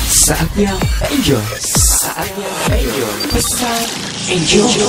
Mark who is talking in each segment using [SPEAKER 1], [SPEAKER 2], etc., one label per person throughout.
[SPEAKER 1] Saatnya enjoy, pesan enjoy.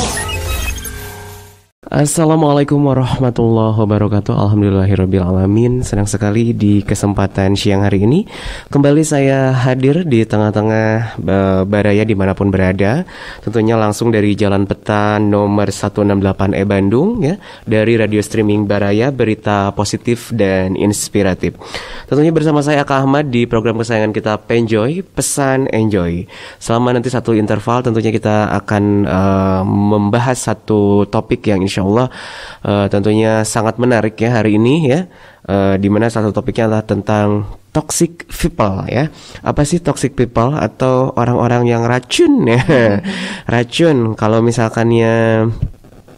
[SPEAKER 2] Assalamualaikum warahmatullahi wabarakatuh. Alhamdulillahirrabbilalamin. Senang sekali di kesempatan siang hari ini kembali saya hadir di tengah-tengah Baraya dimanapun berada. Tentunya langsung dari Jalan Peta nomor 168E Bandung ya, dari radio streaming Baraya, berita positif dan inspiratif. Tentunya bersama saya Kak Ahmad di program kesayangan kita Penjoy, Pesan Enjoy. Selama nanti satu interval tentunya kita akan membahas satu topik yang insya Allah tentunya sangat menarik ya hari ini ya, di mana satu topiknya adalah tentang toxic people ya. Apa sih toxic people atau orang-orang yang racun ya? Racun, kalau misalkannya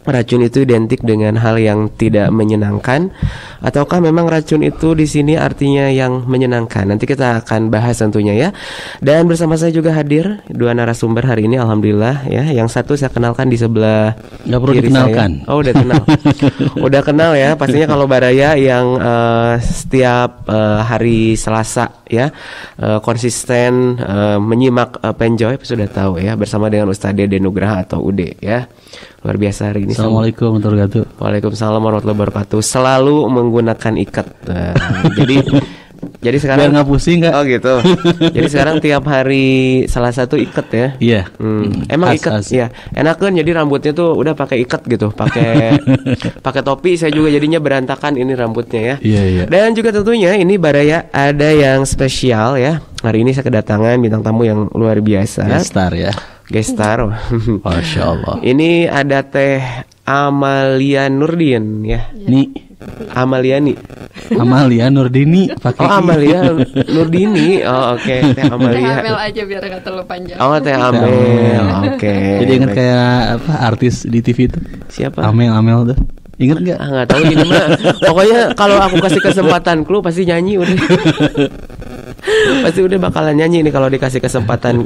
[SPEAKER 2] racun itu identik dengan hal yang tidak menyenangkan, ataukah memang racun itu di sini artinya yang menyenangkan? Nanti kita akan bahas tentunya ya. Dan bersama saya juga hadir dua narasumber hari ini, alhamdulillah ya. Yang satu saya kenalkan di sebelah
[SPEAKER 3] nggak perlu
[SPEAKER 2] kiri
[SPEAKER 3] dikenalkan.
[SPEAKER 2] Saya. Oh, udah kenal. Udah kenal ya. Pastinya kalau Baraya yang setiap hari Selasa ya konsisten menyimak Penjoy sudah tahu ya, bersama dengan Ustadz Dede Nugraha atau Ude ya. Luar biasa hari ini.
[SPEAKER 3] Assalamualaikum warahmatullahi wabarakatuh.
[SPEAKER 2] Waalaikumsalam warahmatullahi wabarakatuh. Selalu menggunakan ikat. Jadi sekarang
[SPEAKER 3] biar nggak pusing nggak?
[SPEAKER 2] Oh gitu. Jadi sekarang tiap hari Selasa tuh ikat ya.
[SPEAKER 3] Iya.
[SPEAKER 2] Emang ikat ya. Enak kan, jadi rambutnya tuh udah pakai ikat gitu, pakai topi. Saya juga jadinya berantakan ini rambutnya ya.
[SPEAKER 3] Iya.
[SPEAKER 2] Dan juga tentunya ini Baraya ada yang spesial ya. Hari ini saya kedatangan bintang tamu yang luar biasa.
[SPEAKER 3] Gestar ya.
[SPEAKER 2] Gestar.
[SPEAKER 3] Masya Allah.
[SPEAKER 2] Ini ada Teh Amalia Nurdin ya.
[SPEAKER 3] Nih
[SPEAKER 2] Amaliani.
[SPEAKER 3] Amalia Nurdini pakai.
[SPEAKER 2] Oh, Amalia Nurdini. Oh, oke. Teh Amalia.
[SPEAKER 4] Teh Amel aja biar nggak terlalu panjang.
[SPEAKER 2] Oh, Teh Amel. Oke.
[SPEAKER 3] Jadi ingat kayak apa artis di TV itu?
[SPEAKER 2] Siapa?
[SPEAKER 3] Amel tuh. Ingat nggak?
[SPEAKER 2] Nggak tahu ini mah. Pokoknya kalau aku kasih kesempatan clue pasti nyanyi udah. Pasti udah bakalan nyanyi nih kalau dikasih kesempatan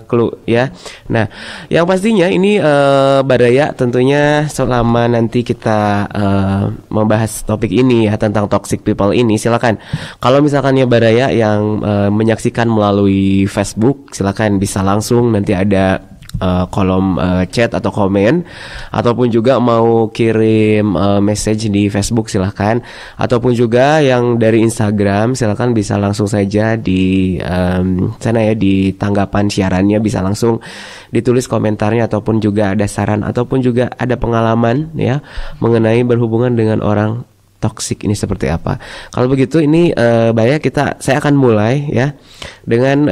[SPEAKER 2] clue ya. Nah, yang pastinya ini Baraya tentunya selama nanti kita membahas topik ini ya, tentang toxic people ini, silakan kalau misalkannya Baraya yang menyaksikan melalui Facebook, silakan bisa langsung nanti ada kolom chat atau komen, ataupun juga mau kirim message di Facebook silahkan, ataupun juga yang dari Instagram silahkan bisa langsung saja di sana ya, di tanggapan siarannya bisa langsung ditulis komentarnya, ataupun juga ada saran ataupun juga ada pengalaman ya mengenai berhubungan dengan orang toksik ini seperti apa. Kalau begitu ini saya akan mulai ya dengan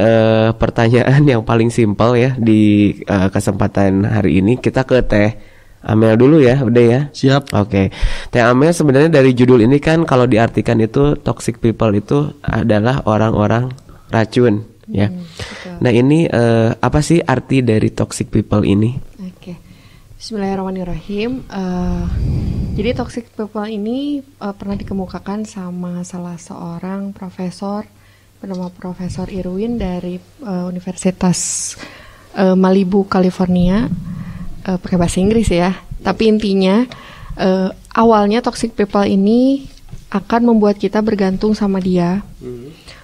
[SPEAKER 2] pertanyaan yang paling simpel ya di kesempatan hari ini. Kita ke Teh Amel dulu ya, udah ya.
[SPEAKER 3] Siap.
[SPEAKER 2] Oke. Teh Amel, sebenarnya dari judul ini kan kalau diartikan itu toxic people itu adalah orang-orang racun ya.
[SPEAKER 4] Betul.
[SPEAKER 2] Nah ini apa sih arti dari toxic people ini?
[SPEAKER 4] Oke. Bismillahirrahmanirrahim. Jadi toxic people ini pernah dikemukakan sama salah seorang profesor bernama Profesor Irwin dari Universitas Malibu, California. Pakai bahasa Inggris ya. Tapi intinya awalnya toxic people ini akan membuat kita bergantung sama dia.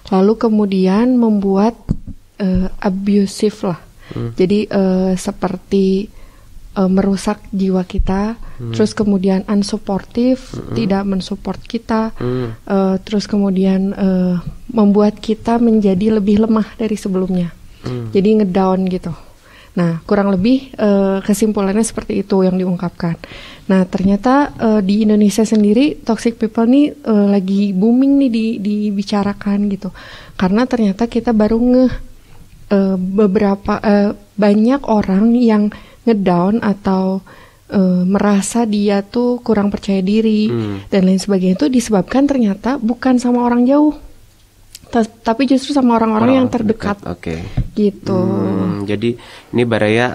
[SPEAKER 4] Lalu kemudian membuat abusive lah. Jadi seperti merusak jiwa kita, terus kemudian unsupportive, tidak mensupport kita, terus kemudian membuat kita menjadi lebih lemah dari sebelumnya, jadi ngedown gitu. Nah, kurang lebih kesimpulannya seperti itu yang diungkapkan. Nah, ternyata di Indonesia sendiri toxic people nih lagi booming nih dibicarakan gitu, karena ternyata kita baru banyak orang yang ngedown atau merasa dia tuh kurang percaya diri dan lain sebagainya, itu disebabkan ternyata bukan sama orang jauh, tapi justru sama orang-orang yang terdekat.
[SPEAKER 2] Oke.
[SPEAKER 4] Gitu.
[SPEAKER 2] Jadi ini Baraya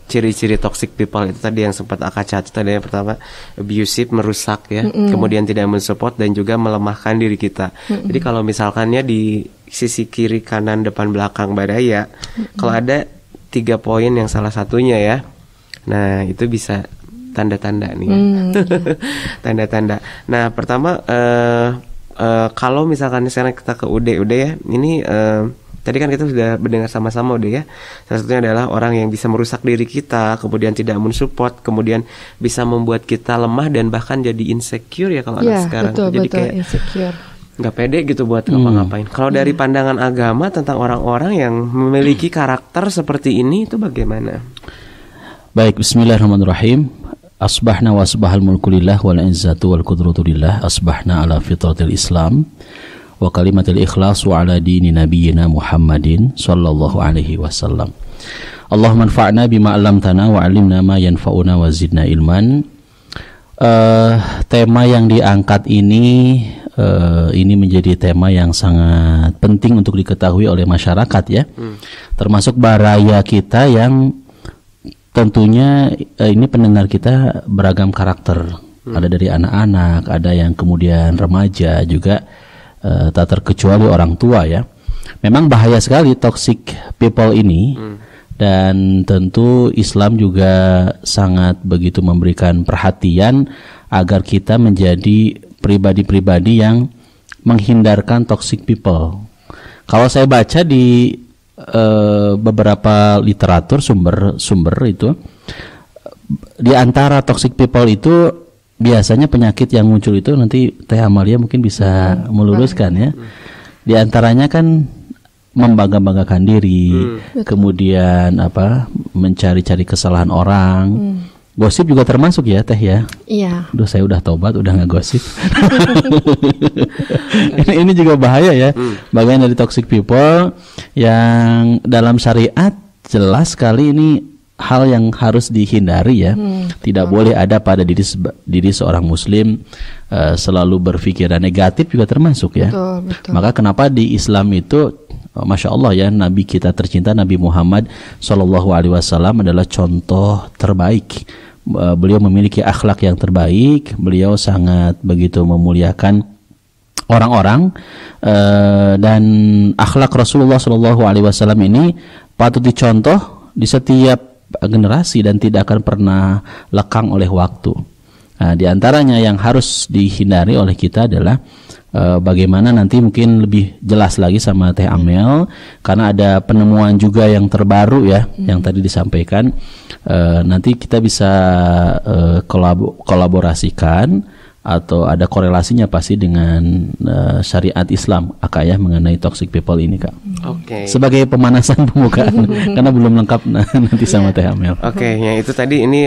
[SPEAKER 2] ciri-ciri toxic people itu tadi yang sempat Aka catat tadi, yang pertama abusive, merusak ya, kemudian tidak mensupport dan juga melemahkan diri kita. Jadi kalau misalkannya di sisi kiri, kanan, depan, belakang Baraya, kalau ada 3 poin yang salah satunya ya, nah itu bisa tanda-tanda nih ya. Tanda-tanda. Nah, pertama kalau misalkan sekarang kita ke Ude ya, ini tadi kan kita sudah mendengar sama-sama Ude ya. Salah satunya adalah orang yang bisa merusak diri kita, kemudian tidak mensupport, kemudian bisa membuat kita lemah dan bahkan jadi insecure ya kalau anak sekarang. Jadi kayak
[SPEAKER 4] insecure.
[SPEAKER 2] Nggak pede gitu buat ngapa-ngapain. Kalau dari pandangan agama tentang orang-orang yang memiliki karakter seperti ini itu bagaimana?
[SPEAKER 3] Baik, bismillahirrahmanirrahim. Asbahna wa asbahal mulku lillah wal izzatu wal qudratu lillah. Asbahna ala fitratil Islam wa kalimatil ikhlas wa ala dini nabiyyina Muhammadin sallallahu alaihi wasallam. Allahumma anfa'na bima 'allamtana wa 'allimna ma yanfa'una wa zidna ilman. Tema yang diangkat ini menjadi tema yang sangat penting untuk diketahui oleh masyarakat ya. Termasuk baraya kita yang tentunya ini pendengar kita beragam karakter. Ada dari anak-anak, ada yang kemudian remaja juga, tak terkecuali orang tua ya. Memang bahaya sekali toxic people ini. Dan tentu Islam juga sangat begitu memberikan perhatian agar kita menjadi pribadi-pribadi yang menghindarkan toxic people. Kalau saya baca di beberapa literatur sumber itu, di antara toxic people itu biasanya penyakit yang muncul itu, nanti Teh Amalia mungkin bisa meluruskan ya. Di antaranya kan membangga-banggakan diri, kemudian mencari-cari kesalahan orang. Gosip juga termasuk ya Teh ya? Iya. Duh, saya udah tobat, udah nggak gosip. ini juga bahaya ya. Bagian dari toxic people yang dalam syariat jelas sekali ini hal yang harus dihindari ya. Tidak boleh ada pada diri seorang muslim selalu berpikiran negatif juga termasuk ya. Betul. Maka kenapa di Islam itu Masya Allah ya, Nabi kita tercinta Nabi Muhammad SAW adalah contoh terbaik. Beliau memiliki akhlak yang terbaik. Beliau sangat begitu memuliakan orang-orang, dan akhlak Rasulullah SAW ini patut dicontoh di setiap generasi dan tidak akan pernah lekang oleh waktu. Nah, di antaranya yang harus dihindari oleh kita adalah bagaimana nanti mungkin lebih jelas lagi sama Teh Amel, karena ada penemuan juga yang terbaru ya, yang tadi disampaikan. Nanti kita bisa kolaborasikan atau ada korelasinya pasti dengan syariat Islam ya, mengenai toxic people ini Kak. Oke. Sebagai pemanasan pembukaan karena belum lengkap nanti sama Teh Amel.
[SPEAKER 2] Oke, yang itu tadi ini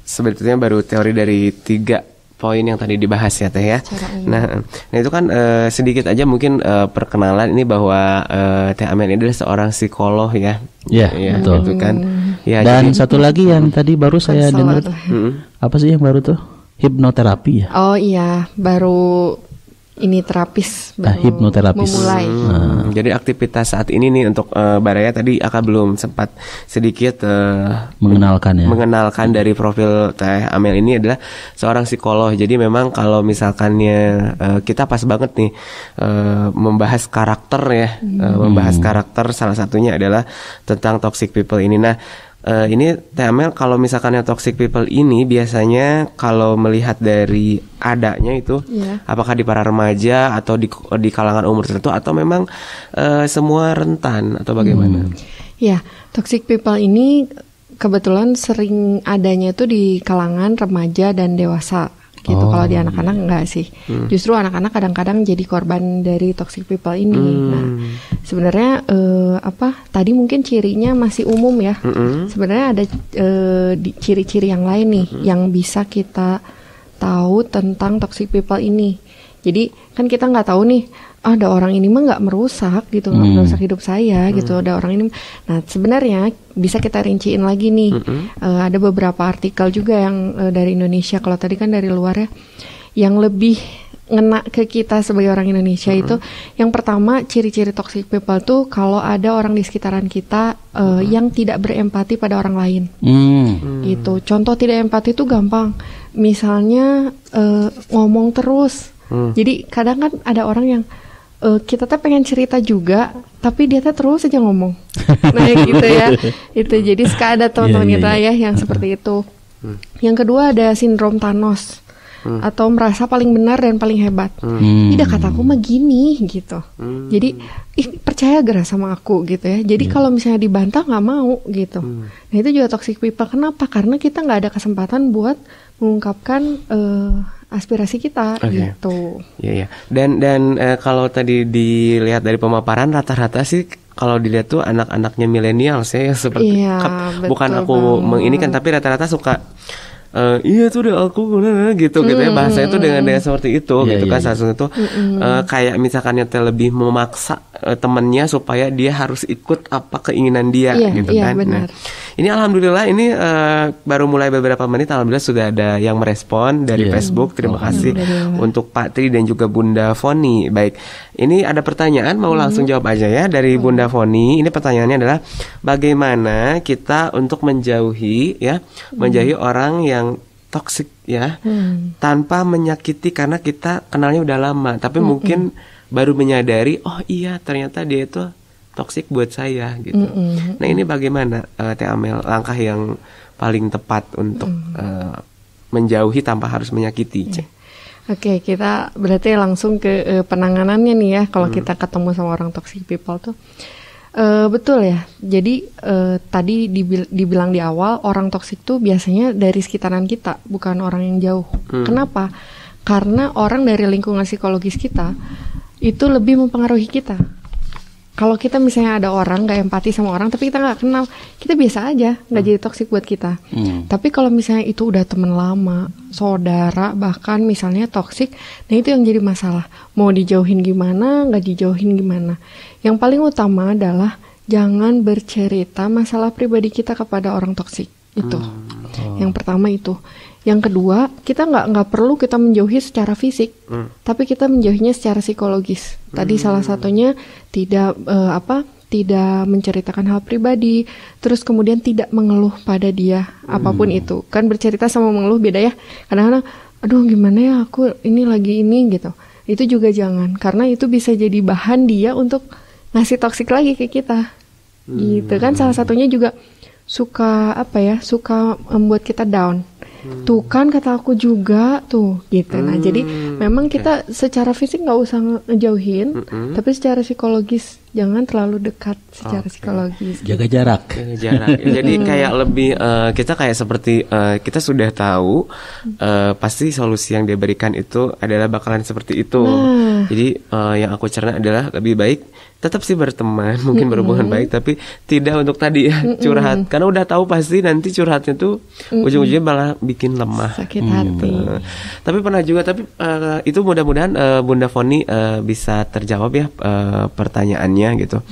[SPEAKER 2] sebetulnya baru teori dari 3 poin yang tadi dibahas ya Teh ya. Nah itu kan sedikit aja mungkin perkenalan ini bahwa Teh Amel ini adalah seorang psikolog ya.
[SPEAKER 3] Iya, betul.
[SPEAKER 2] Gitu kan. Ya,
[SPEAKER 3] dan satu lagi yang tadi baru saya dengar, apa sih yang baru tuh? Hipnoterapi ya. Oh
[SPEAKER 4] iya, baru ini terapis
[SPEAKER 3] hipnoterapis
[SPEAKER 4] memulai.
[SPEAKER 2] Jadi aktivitas saat ini nih untuk Baraya tadi Aka belum sempat sedikit mengenalkan dari profil Teh Amel ini adalah seorang psikolog. Jadi memang kalau misalkannya kita pas banget nih membahas karakter ya, membahas karakter, salah satunya adalah tentang toxic people ini. Nah, ini Teh Amel, kalau misalkan yang toxic people ini biasanya kalau melihat dari adanya itu, apakah di para remaja atau di kalangan umur tertentu atau memang semua rentan atau bagaimana?
[SPEAKER 4] Ya, toxic people ini kebetulan sering adanya itu di kalangan remaja dan dewasa gitu. Kalau di anak-anak enggak sih. Justru anak-anak kadang-kadang jadi korban dari toxic people ini. Nah, sebenarnya tadi mungkin cirinya masih umum ya. Sebenarnya ada ciri-ciri yang lain nih yang bisa kita tahu tentang toxic people ini. Jadi kan kita nggak tahu nih, ada orang ini mah nggak merusak gitu, nggak merusak hidup saya gitu. Ada orang ini. Nah sebenarnya bisa kita rinciin lagi nih. Ada beberapa artikel juga yang dari Indonesia. Kalau tadi kan dari luar ya, yang lebih ngena ke kita sebagai orang Indonesia itu, yang pertama ciri-ciri toxic people tuh kalau ada orang di sekitaran kita yang tidak berempati pada orang lain. Gitu. Contoh tidak empati itu gampang. Misalnya ngomong terus. Jadi kadang kan ada orang yang kita tuh pengen cerita juga, tapi dia tuh terus aja ngomong. Nah gitu ya. Itu jadi suka ada teman-teman
[SPEAKER 3] Iya,
[SPEAKER 4] kita
[SPEAKER 3] iya.
[SPEAKER 4] ya yang seperti itu. Yang kedua ada sindrom Thanos. Atau merasa paling benar dan paling hebat. Tidak, kataku mah gini gitu. Jadi percaya gak sama aku gitu ya. Jadi kalau misalnya dibantah nggak mau gitu. Nah itu juga toxic people. Kenapa? Karena kita nggak ada kesempatan buat mengungkapkan aspirasi kita gitu.
[SPEAKER 2] Iya, iya. Dan kalau tadi dilihat dari pemaparan rata-rata sih kalau dilihat tuh anak-anaknya milenial saya seperti
[SPEAKER 4] Iya,
[SPEAKER 2] bukan
[SPEAKER 4] betul
[SPEAKER 2] aku
[SPEAKER 4] banget.
[SPEAKER 2] menginikan, tapi rata-rata suka iya tuh udah aku gitu ya, bahasanya tuh dengan seperti itu
[SPEAKER 3] Iya,
[SPEAKER 2] gitu
[SPEAKER 3] iya,
[SPEAKER 2] kan.
[SPEAKER 3] iya.
[SPEAKER 2] Salah satu tuh kayak misalkan yang lebih memaksa temannya supaya dia harus ikut apa keinginan dia
[SPEAKER 4] Iya,
[SPEAKER 2] gitu
[SPEAKER 4] iya,
[SPEAKER 2] kan. Nah,
[SPEAKER 4] benar.
[SPEAKER 2] ini alhamdulillah ini baru mulai beberapa menit, alhamdulillah sudah ada yang merespon dari
[SPEAKER 3] Iya.
[SPEAKER 2] Facebook. Terima kasih
[SPEAKER 4] Alhamdulillah.
[SPEAKER 2] untuk Pak Tri dan juga Bunda Foni. Baik, ini ada pertanyaan, mau langsung jawab aja ya dari Bunda Foni. Ini pertanyaannya adalah bagaimana kita untuk menjauhi orang yang toksik ya, tanpa menyakiti karena kita kenalnya udah lama, tapi mungkin baru menyadari oh iya ternyata dia itu toksik buat saya gitu. Nah ini bagaimana Teh Amel langkah yang paling tepat untuk menjauhi tanpa harus menyakiti? Cek.
[SPEAKER 4] Oke, kita berarti langsung ke penanganannya nih ya. Kalau kita ketemu sama orang toxic people tuh, betul ya. Jadi tadi dibilang di awal, orang toksik tuh biasanya dari sekitaran kita, bukan orang yang jauh. Kenapa? Karena orang dari lingkungan psikologis kita itu lebih mempengaruhi kita. Kalau kita misalnya ada orang gak empati sama orang, tapi kita gak kenal, kita biasa aja, gak jadi toksik buat kita. Tapi kalau misalnya itu udah teman lama, saudara, bahkan misalnya toksik, nah itu yang jadi masalah. Mau dijauhin gimana, gak dijauhin gimana. Yang paling utama adalah jangan bercerita masalah pribadi kita kepada orang toksik. Itu. Yang pertama itu. Yang kedua, kita nggak perlu kita menjauhi secara fisik, tapi kita menjauhinya secara psikologis. Tadi salah satunya tidak menceritakan hal pribadi, terus kemudian tidak mengeluh pada dia apapun itu. Kan bercerita sama mengeluh beda ya. Kadang-kadang, aduh gimana ya aku ini lagi ini gitu. Itu juga jangan, karena itu bisa jadi bahan dia untuk ngasih toksik lagi ke kita. Gitu kan, salah satunya juga suka membuat kita down. Tuh kan kata aku juga tuh gitu. Nah jadi memang kita secara fisik nggak usah ngejauhin, tapi secara psikologis jangan terlalu dekat secara psikologis.
[SPEAKER 3] Jaga jarak.
[SPEAKER 2] Jaga jarak. Jadi kayak lebih kita kayak seperti kita sudah tahu pasti solusi yang dia berikan itu adalah bakalan seperti itu. Jadi yang aku cerna adalah lebih baik tetap sih berteman, mungkin berhubungan baik, tapi tidak untuk tadi ya curhat, karena udah tahu pasti nanti curhatnya tuh ujung-ujungnya malah bikin lemah.
[SPEAKER 4] Sakit hati.
[SPEAKER 2] Tapi pernah juga, tapi itu mudah-mudahan Bunda Foni bisa terjawab ya pertanyaannya gitu.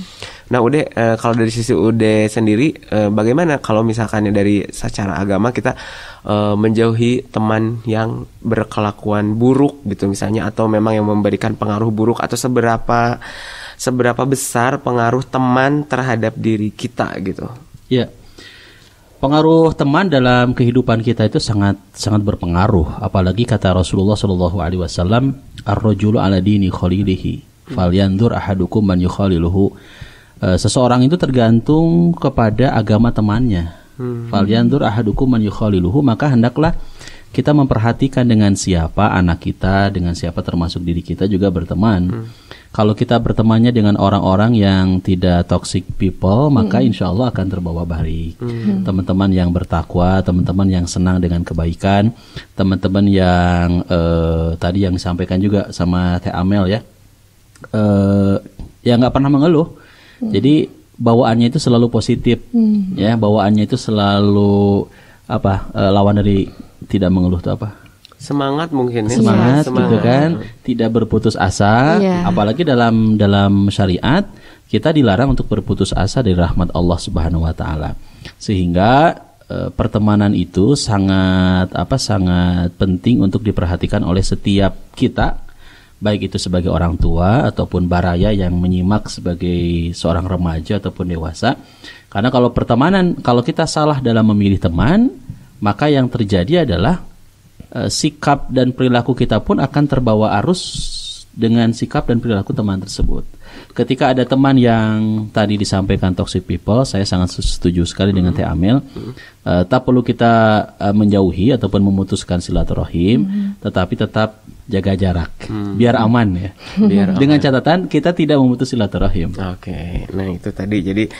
[SPEAKER 2] Nah Ude, kalau dari sisi Ude sendiri bagaimana kalau misalkan dari secara agama kita menjauhi teman yang berkelakuan buruk gitu misalnya, atau memang yang memberikan pengaruh buruk, atau seberapa besar pengaruh teman terhadap diri kita gitu? Ya,
[SPEAKER 3] pengaruh teman dalam kehidupan kita itu sangat berpengaruh. Apalagi kata Rasulullah SAW, ar-rajulu ala dini khalilihi, falyandur ahadukum man yukhaliluhu. Seseorang itu tergantung kepada agama temannya. Falyandur ahadukum man yukhaliluhu, maka hendaklah kita memperhatikan dengan siapa anak kita, dengan siapa termasuk diri kita juga berteman. Kalau kita bertemannya dengan orang-orang yang tidak toxic people, maka insya Allah akan terbawa baik. Teman-teman yang bertakwa, teman-teman yang senang dengan kebaikan, teman-teman yang tadi yang disampaikan juga sama Teh Amel ya, yang nggak pernah mengeluh. Jadi bawaannya itu selalu positif, ya, bawaannya itu selalu lawan dari tidak mengeluh itu apa?
[SPEAKER 2] Semangat mungkin ya.
[SPEAKER 3] Semangat gitu kan, tidak berputus asa. Apalagi dalam syariat kita dilarang untuk berputus asa dari rahmat Allah Subhanahu wa taala. Sehingga pertemanan itu sangat penting untuk diperhatikan oleh setiap kita, baik itu sebagai orang tua ataupun baraya yang menyimak sebagai seorang remaja ataupun dewasa. Karena kalau kita salah dalam memilih teman, maka yang terjadi adalah sikap dan perilaku kita pun akan terbawa arus dengan sikap dan perilaku teman tersebut. Ketika ada teman yang tadi disampaikan toxic people, saya sangat setuju sekali dengan Teh Amel. Tak perlu kita menjauhi ataupun memutuskan silaturahim, tetapi tetap jaga jarak, biar aman ya. Dengan catatan kita tidak memutus silaturahim.
[SPEAKER 2] Oke, nah itu tadi. Jadi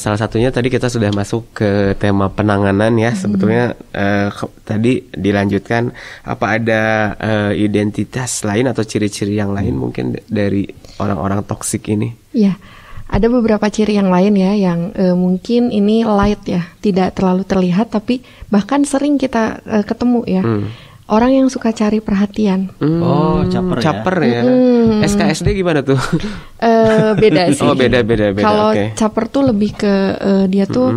[SPEAKER 2] salah satunya tadi kita sudah masuk ke tema penanganan ya. Sebetulnya tadi dilanjutkan, apa ada identitas lain atau ciri-ciri yang lain mungkin dari orang-orang toksik ini?
[SPEAKER 4] Ya, ada beberapa ciri yang lain ya, yang mungkin ini light ya, tidak terlalu terlihat, tapi bahkan sering kita ketemu ya. Orang yang suka cari perhatian.
[SPEAKER 3] Oh, caper
[SPEAKER 2] ya. SKSD gimana tuh?
[SPEAKER 4] Beda sih.
[SPEAKER 2] Oh, beda.
[SPEAKER 4] Kalau caper tuh lebih ke dia tuh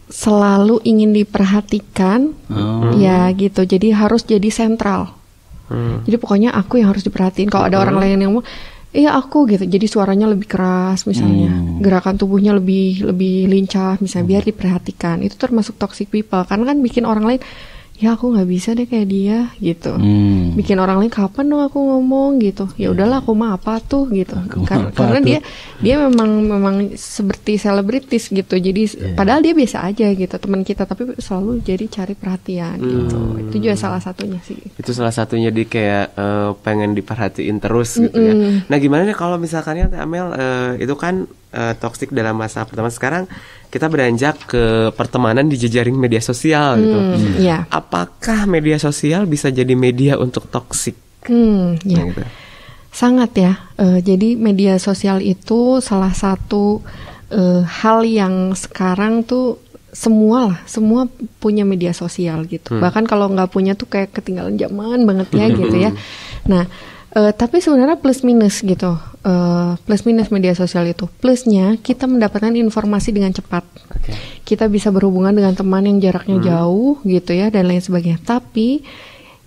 [SPEAKER 4] selalu ingin diperhatikan, ya gitu. Jadi harus jadi sentral. Jadi pokoknya aku yang harus diperhatiin. Kalau ada orang lain yang mau, iya aku gitu. Jadi suaranya lebih keras misalnya, gerakan tubuhnya lebih lincah misalnya, biar diperhatikan. Itu termasuk toxic people, karena kan bikin orang lain, ya aku nggak bisa deh kayak dia gitu. Bikin orang lain, kapan dong aku ngomong gitu. Ya udahlah, aku mah apa tuh gitu. Karena dia memang seperti selebritis gitu. Jadi padahal dia biasa aja gitu, teman kita, tapi selalu jadi cari perhatian gitu. Itu juga salah satunya sih.
[SPEAKER 2] Itu salah satunya, di kayak pengen diperhatiin terus gitu ya. Nah gimana nih kalau misalkannya Teh Amel itu kan toksik dalam masa pertemanan. Sekarang kita beranjak ke pertemanan di jejaring media sosial gitu.
[SPEAKER 4] Yeah.
[SPEAKER 2] Apakah media sosial bisa jadi media untuk toksik?
[SPEAKER 4] Ya. Gitu. Sangat ya. Jadi media sosial itu salah satu hal yang sekarang tuh semua punya media sosial gitu. Bahkan kalau nggak punya tuh kayak ketinggalan zaman banget ya gitu ya. Nah, tapi sebenarnya plus minus gitu. Plus minus media sosial itu. Plusnya kita mendapatkan informasi dengan cepat. Kita bisa berhubungan dengan teman yang jaraknya jauh gitu ya, dan lain sebagainya. Tapi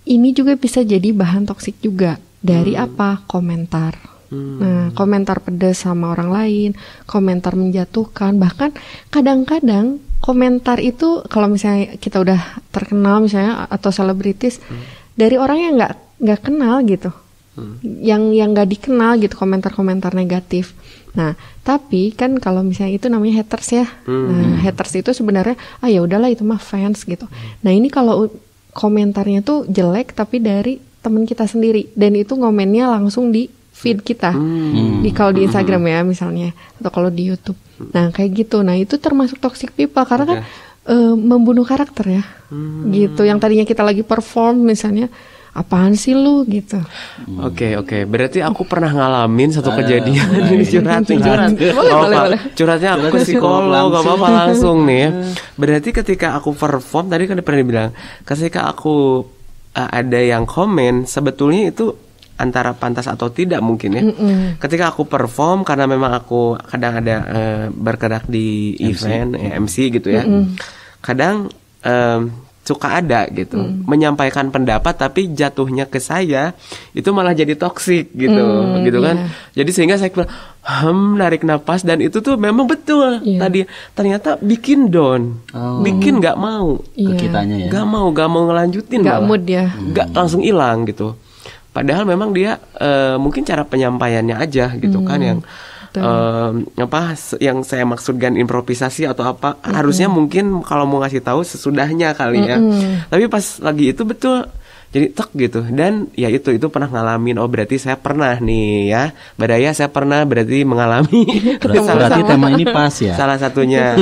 [SPEAKER 4] ini juga bisa jadi bahan toksik juga. Dari apa? Komentar. Nah, komentar pedas sama orang lain, komentar menjatuhkan, bahkan kadang-kadang komentar itu kalau misalnya kita udah terkenal misalnya atau selebritis, dari orang yang nggak kenal gitu. Yang nggak dikenal gitu, komentar-komentar negatif. Nah, tapi kan kalau misalnya itu namanya haters ya. Nah, haters itu sebenarnya ya udahlah, itu mah fans gitu. Nah, ini kalau komentarnya tuh jelek tapi dari teman kita sendiri, dan itu ngomennya langsung di feed kita. Kalau di Instagram ya misalnya, atau kalau di YouTube. Nah, kayak gitu. Nah, itu termasuk toxic people karena kan membunuh karakter ya. Gitu. Yang tadinya kita lagi perform misalnya, apaan sih lu gitu.
[SPEAKER 2] Oke. Berarti aku pernah ngalamin satu kejadian. Ini curhat.
[SPEAKER 4] Boleh.
[SPEAKER 2] Curhatnya aku ke psikolog, gak apa-apa langsung nih. Berarti ketika aku perform, tadi kan pernah dibilang, ketika aku ada yang komen, sebetulnya itu antara pantas atau tidak mungkin ya. Ketika aku perform, karena memang aku kadang ada bergerak di event MC gitu ya. Kadang suka ada gitu menyampaikan pendapat, tapi jatuhnya ke saya itu malah jadi toksik gitu kan. Jadi sehingga saya narik napas, dan itu tuh memang betul tadi ternyata bikin down, bikin nggak mau
[SPEAKER 3] ke kitanya ya,
[SPEAKER 2] nggak mau ngelanjutin,
[SPEAKER 4] nggak mood ya,
[SPEAKER 2] nggak langsung hilang gitu. Padahal memang dia mungkin cara penyampaiannya aja gitu kan yang yang saya maksudkan improvisasi atau apa, harusnya mungkin kalau mau ngasih tahu sesudahnya kali ya. Tapi pas lagi itu betul jadi tek gitu. Dan ya itu pernah ngalamin. Oh berarti saya pernah nih ya, Badaya saya pernah berarti mengalami.
[SPEAKER 3] Berarti tema ini pas ya.
[SPEAKER 2] Salah satunya.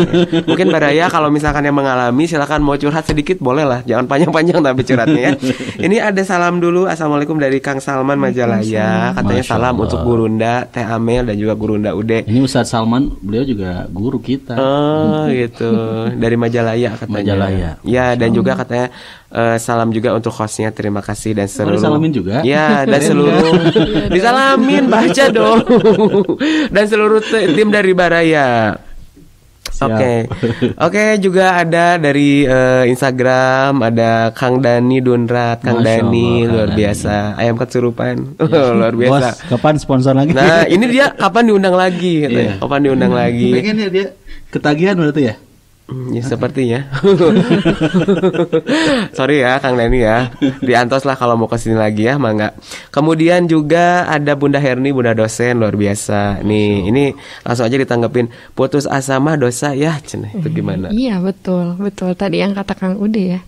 [SPEAKER 2] Mungkin Badaya kalau misalkan yang mengalami, silakan mau curhat sedikit boleh lah, jangan panjang-panjang tapi curhatnya ya. Ini ada salam dulu. Assalamualaikum dari Kang Salman Majalaya. Katanya salam untuk Gurunda Teh Amel dan juga Gurunda Ude.
[SPEAKER 3] Ini Ustadz Salman, beliau juga guru kita.
[SPEAKER 2] Oh gitu. Dari Majalaya katanya.
[SPEAKER 3] Majalaya.
[SPEAKER 2] Ya, dan juga katanya salam juga untuk hostnya, terima kasih, dan seluruh
[SPEAKER 3] disalamin juga.
[SPEAKER 2] Ya, dan seluruh disalamin, baca dong. Dan seluruh tim dari Baraya. Oke, juga ada dari Instagram, ada Kang Dani Dunrat. Kang Dani luar biasa, ayam kesurupan. Luar biasa.
[SPEAKER 3] Bos, kapan sponsor lagi?
[SPEAKER 2] Nah, ini dia kapan diundang lagi katanya. Kapan diundang lagi?
[SPEAKER 3] Pengen ya dia ketagihan berarti ya?
[SPEAKER 2] Ya sepertinya. Sorry ya Kang Dani ya. Diantos lah kalau mau kesini lagi ya, mangga. Kemudian juga ada Bunda Herni, Bunda dosen luar biasa. Nih, ini langsung aja ditanggepin. Putus asa mah dosa ya, cenah. Itu gimana?
[SPEAKER 4] Iya betul. Tadi yang kata Kang Ude ya.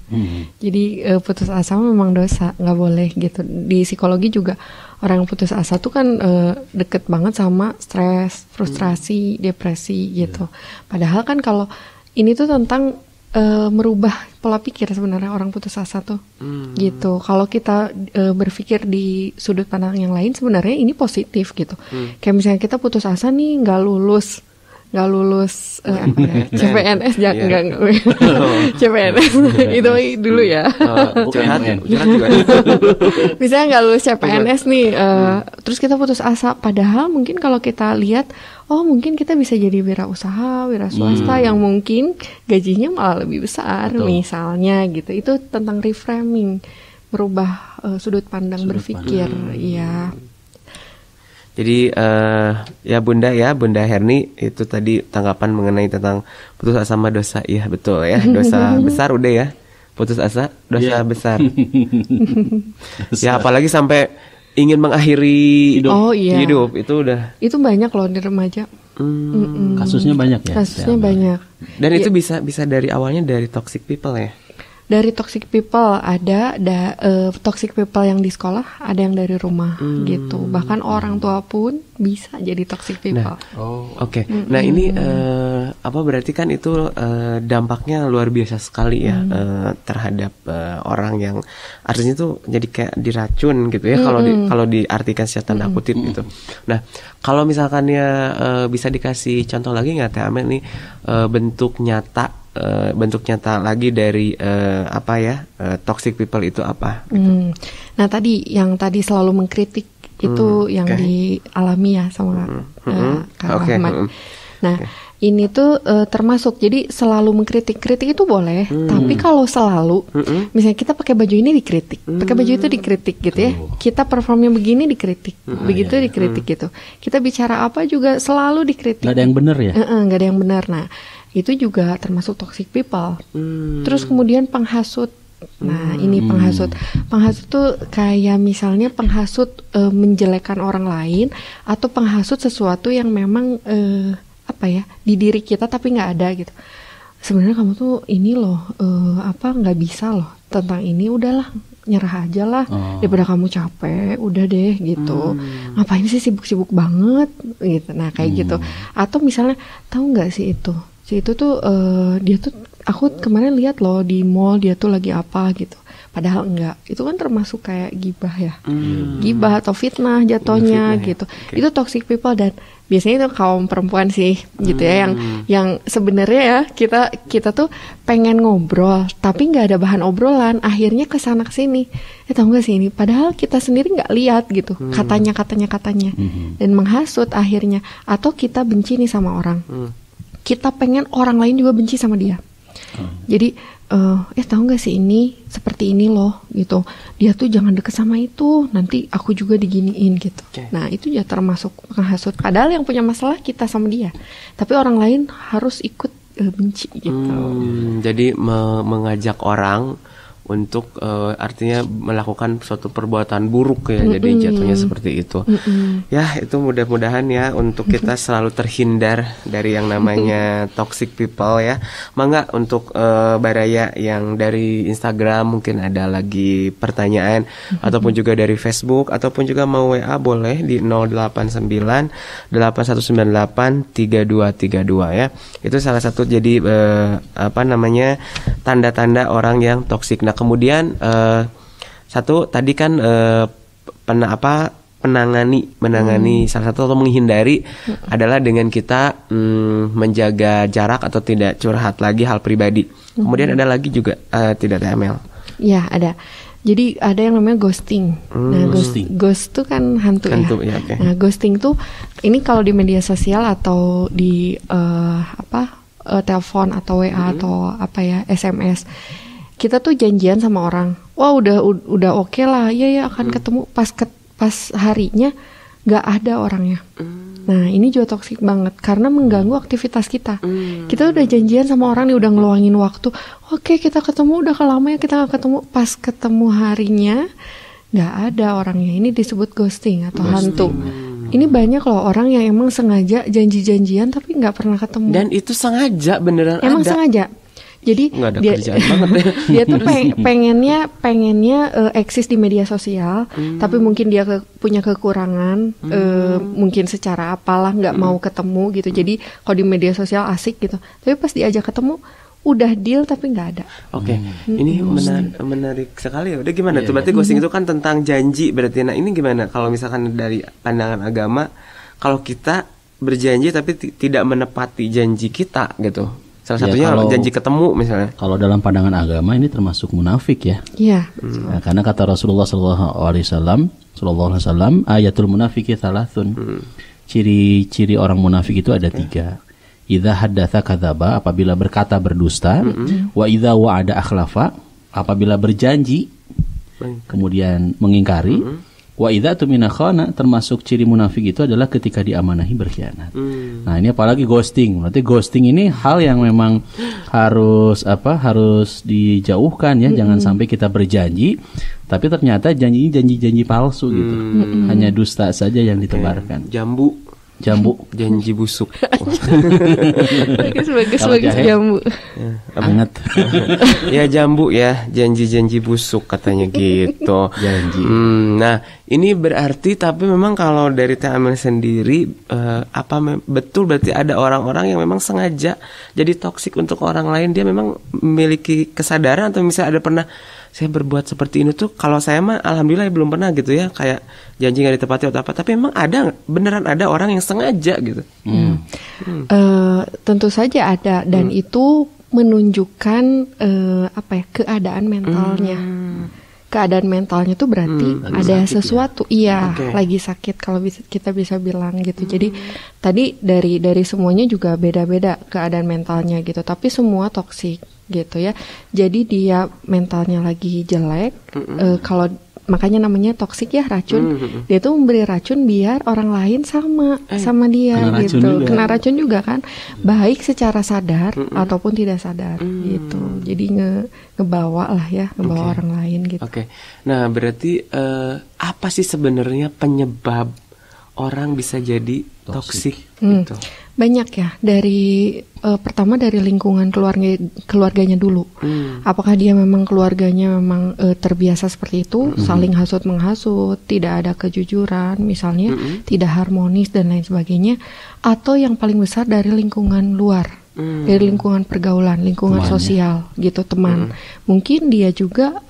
[SPEAKER 4] Jadi putus asa memang dosa, nggak boleh gitu. Di psikologi juga orang yang putus asa tuh kan deket banget sama stres, frustrasi, depresi gitu. Padahal kan kalau ini tuh tentang merubah pola pikir sebenarnya orang putus asa tuh, gitu. Kalau kita berpikir di sudut pandang yang lain, sebenarnya ini positif gitu. Kayak misalnya kita putus asa nih, nggak lulus CPNS jangan CPNS itu dulu ya.
[SPEAKER 2] Curhat juga.
[SPEAKER 4] Misalnya nggak lulus CPNS nih, terus kita putus asa. Padahal mungkin kalau kita lihat, oh mungkin kita bisa jadi wira swasta yang mungkin gajinya malah lebih besar. Betul. Misalnya gitu. Itu tentang reframing, merubah sudut pandang berpikir. Iya.
[SPEAKER 2] Jadi ya Bunda Herni itu tadi tanggapan mengenai tentang putus asa sama dosa. Iya betul ya, dosa besar udah ya. Putus asa dosa besar. Ya apalagi sampai ingin mengakhiri hidup itu udah.
[SPEAKER 4] Itu banyak loh di remaja.
[SPEAKER 3] Kasusnya banyak ya.
[SPEAKER 4] Kasusnya banyak.
[SPEAKER 2] Dan itu bisa dari awalnya dari toxic people ya.
[SPEAKER 4] Dari toxic people ada toxic people yang di sekolah, ada yang dari rumah gitu. Bahkan orang tua pun bisa jadi toxic people.
[SPEAKER 2] Oke. Nah ini apa berarti kan itu dampaknya luar biasa sekali ya terhadap orang yang artinya itu jadi kayak diracun gitu ya kalau diartikan secara tanda kutip gitu. Nah kalau misalkannya bisa dikasih contoh lagi nggak Teh Amel nih bentuk nyata lagi dari toxic people itu apa? Gitu.
[SPEAKER 4] Nah yang tadi selalu mengkritik itu yang dialami ya sama Kak Rahmat. Nah ini tuh termasuk, jadi selalu mengkritik itu boleh, tapi kalau selalu, misalnya kita pakai baju ini dikritik, pakai baju itu dikritik gitu ya, kita performnya begini dikritik, begitu dikritik gitu, kita bicara apa juga selalu dikritik.
[SPEAKER 3] Gak ada yang benar ya?
[SPEAKER 4] Gak ada yang benar. Nah itu juga termasuk toxic people. Terus kemudian penghasut. Nah ini penghasut tuh kayak misalnya penghasut menjelekkan orang lain, atau penghasut sesuatu yang memang di diri kita tapi nggak ada gitu. Sebenarnya kamu tuh ini loh nggak bisa loh tentang ini, udahlah nyerah aja lah daripada kamu capek, udah deh gitu. Ngapain sih sibuk-sibuk banget gitu. Nah kayak gitu. Atau misalnya tahu nggak si itu tuh dia tuh aku kemarin lihat loh di mall, dia tuh lagi apa gitu. Padahal enggak. Itu kan termasuk kayak gibah ya. Gibah atau fitnah jatuhnya gitu. Itu toxic people, dan biasanya itu kaum perempuan sih gitu ya, yang sebenarnya ya kita tuh pengen ngobrol tapi nggak ada bahan obrolan, akhirnya kesana kesini. Tahu nggak sih ini? Padahal kita sendiri nggak lihat gitu katanya dan menghasut akhirnya. Atau kita benci nih sama orang. Kita pengen orang lain juga benci sama dia. Jadi tahu nggak sih ini seperti ini loh gitu. Dia tuh jangan deket sama itu, nanti aku juga diginiin gitu. Nah itu ya termasuk menghasut. Padahal yang punya masalah kita sama dia, tapi orang lain harus ikut benci gitu.
[SPEAKER 2] Jadi mengajak orang untuk artinya melakukan suatu perbuatan buruk ya, jadi jatuhnya seperti itu. Ya itu mudah-mudahan ya untuk kita selalu terhindar dari yang namanya toxic people ya. Mangga untuk Baraya yang dari Instagram mungkin ada lagi pertanyaan, ataupun juga dari Facebook, ataupun juga mau WA boleh di 089 8198 3232 ya. Itu salah satu jadi tanda-tanda orang yang toksik. Nah kemudian satu tadi kan menangani salah satu atau menghindari adalah dengan kita menjaga jarak atau tidak curhat lagi hal pribadi. Kemudian ada lagi juga tidak TML.
[SPEAKER 4] Ya ada. Jadi ada yang namanya ghosting. Nah ghost tuh kan hantu ya. Okay. Nah ghosting tuh ini kalau di media sosial atau di telepon atau WA atau SMS. Kita tuh janjian sama orang, wah udah oke lah, ya akan ketemu, pas harinya nggak ada orangnya. Nah ini juga toksik banget karena mengganggu aktivitas kita. Kita udah janjian sama orang nih, udah ngeluangin waktu. Oke kita ketemu, udah lama ya kita gak ketemu. Pas ketemu harinya nggak ada orangnya. Ini disebut ghosting atau hantu. Ini banyak loh orang yang emang sengaja janji-janjian tapi nggak pernah ketemu.
[SPEAKER 2] Dan itu sengaja beneran
[SPEAKER 4] Emang
[SPEAKER 2] ada.
[SPEAKER 4] sengaja. Jadi
[SPEAKER 2] Nggak ada
[SPEAKER 4] dia
[SPEAKER 2] kerjaan banget ya.
[SPEAKER 4] dia tuh pengennya eksis di media sosial, tapi mungkin dia punya kekurangan, mungkin secara apalah nggak mau ketemu gitu. Jadi kalau di media sosial asik gitu, tapi pas diajak ketemu udah deal tapi nggak ada.
[SPEAKER 2] Oke, ini menarik sekali ya. Udah gimana tuh? Berarti ghosting itu kan tentang janji berarti. Nah ini gimana kalau misalkan dari pandangan agama, kalau kita berjanji tapi tidak menepati janji kita gitu. Salah satunya janji ketemu misalnya.
[SPEAKER 3] Kalau dalam pandangan agama ini termasuk munafik ya.
[SPEAKER 4] Iya.
[SPEAKER 3] Nah, karena kata Rasulullah SAW, ayatul munafiki thalathun. Ciri-ciri orang munafik itu ada 3. Idza haddatsa kadzaba, apabila berkata berdusta. Wa idza wa'ada akhlafa, apabila berjanji kemudian mengingkari. Wa idza tumina khana, termasuk ciri munafik itu adalah ketika diamanahi berkhianat. Nah, ini apalagi ghosting. Berarti ghosting ini hal yang memang harus dijauhkan ya. Jangan sampai kita berjanji tapi ternyata janji palsu gitu. Hanya dusta saja yang ditebarkan.
[SPEAKER 2] Jambu janji busuk.
[SPEAKER 4] Bagus
[SPEAKER 3] Kalau jahe?
[SPEAKER 4] jambu.
[SPEAKER 3] Hangat.
[SPEAKER 2] Ya jambu ya, janji busuk katanya gitu.
[SPEAKER 3] Janji.
[SPEAKER 2] Nah ini berarti tapi memang kalau dari Teh Amel sendiri betul berarti ada orang-orang yang memang sengaja jadi toksik untuk orang lain. Dia memang memiliki kesadaran atau misalnya ada pernah saya berbuat seperti ini tuh. Kalau saya mah alhamdulillah belum pernah gitu ya, kayak janji nggak ditepati atau apa. Tapi memang beneran ada orang yang sengaja gitu.
[SPEAKER 4] Tentu saja ada dan itu menunjukkan keadaan mentalnya. Keadaan mentalnya tuh berarti ada sesuatu. Iya, lagi sakit kalau kita bisa bilang gitu. Jadi tadi dari semuanya juga beda-beda keadaan mentalnya gitu. Tapi semua toksik gitu ya. Jadi dia mentalnya lagi jelek. Kalau makanya namanya toksik ya, racun. Dia tuh memberi racun biar orang lain sama dia gitu. Kena racun juga kan. Baik secara sadar ataupun tidak sadar gitu. Jadi ngebawa lah ya, ngebawa orang lain gitu.
[SPEAKER 2] Oke. Nah, berarti apa sih sebenarnya penyebab orang bisa jadi toksik gitu?
[SPEAKER 4] Banyak ya, dari pertama dari lingkungan keluarganya dulu. Apakah dia memang keluarganya memang terbiasa seperti itu, saling hasut menghasut, tidak ada kejujuran misalnya, tidak harmonis dan lain sebagainya, atau yang paling besar dari lingkungan luar, dari lingkungan pergaulan, lingkungan sosial gitu, teman. Mungkin dia juga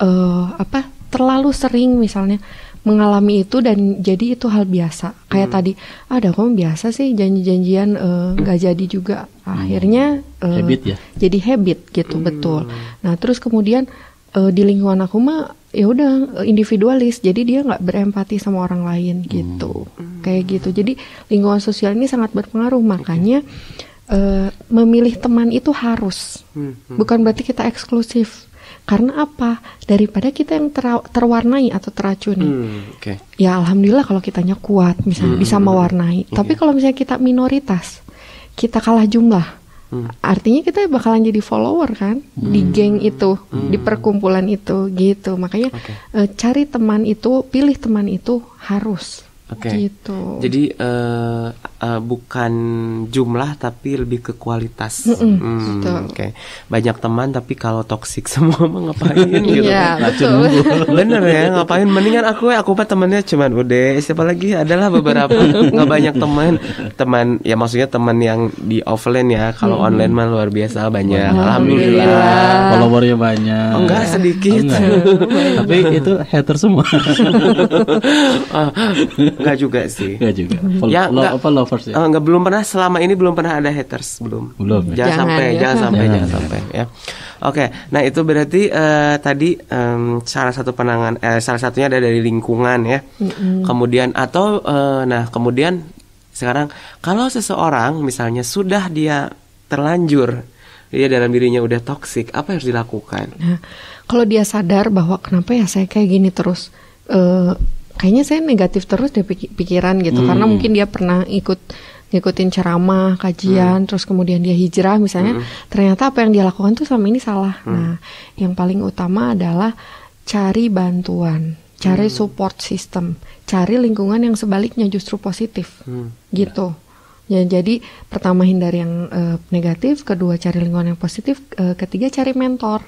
[SPEAKER 4] terlalu sering misalnya mengalami itu dan jadi itu hal biasa. Kayak tadi, ada kok biasa sih janji-janjian nggak jadi juga. Akhirnya
[SPEAKER 3] habit ya.
[SPEAKER 4] Jadi habit gitu, betul. Nah, terus kemudian di lingkungan aku mah ya udah individualis. Jadi dia nggak berempati sama orang lain gitu. Kayak gitu. Jadi lingkungan sosial ini sangat berpengaruh. Makanya memilih teman itu harus. Bukan berarti kita eksklusif. Karena apa? Daripada kita yang terwarnai atau teracuni. Ya alhamdulillah kalau kitanya kuat, misalnya bisa mewarnai. Tapi kalau misalnya kita minoritas, kita kalah jumlah, artinya kita bakalan jadi follower kan di geng itu, di perkumpulan itu, gitu. Makanya cari teman itu, pilih teman itu harus. Gitu.
[SPEAKER 2] Jadi bukan jumlah tapi lebih ke kualitas. Banyak teman tapi kalau toksik semua mah ngapain gitu.
[SPEAKER 4] Iya, betul.
[SPEAKER 2] Bener ya, ngapain? Mendingan aku mah temannya cuman udah. Siapa lagi? Adalah beberapa nggak banyak teman ya, maksudnya teman yang di offline ya. Kalau online mah luar biasa banyak. Alhamdulillah.
[SPEAKER 3] Followernya banyak.
[SPEAKER 2] Oh, enggak, sedikit.
[SPEAKER 3] Tapi itu hater semua.
[SPEAKER 2] Enggak juga sih.
[SPEAKER 3] Enggak juga. Lovers ya?
[SPEAKER 2] Enggak, belum pernah, selama ini belum pernah ada haters, belum. Jangan sampai ya. Oke, nah itu berarti tadi salah satunya ada dari lingkungan ya. Kemudian kemudian sekarang kalau seseorang misalnya sudah dia terlanjur, dia dalam dirinya udah toksik, apa yang harus dilakukan?
[SPEAKER 4] Nah, kalau dia sadar bahwa kenapa ya saya kayak gini terus, kayaknya saya negatif terus deh pikiran gitu, karena mungkin dia pernah ngikutin ceramah, kajian, terus kemudian dia hijrah misalnya, ternyata apa yang dia lakukan tuh selama ini salah. Nah, yang paling utama adalah cari bantuan, cari support system, cari lingkungan yang sebaliknya justru positif, gitu. Ya, jadi pertama hindari yang negatif, kedua cari lingkungan yang positif, ketiga cari mentor.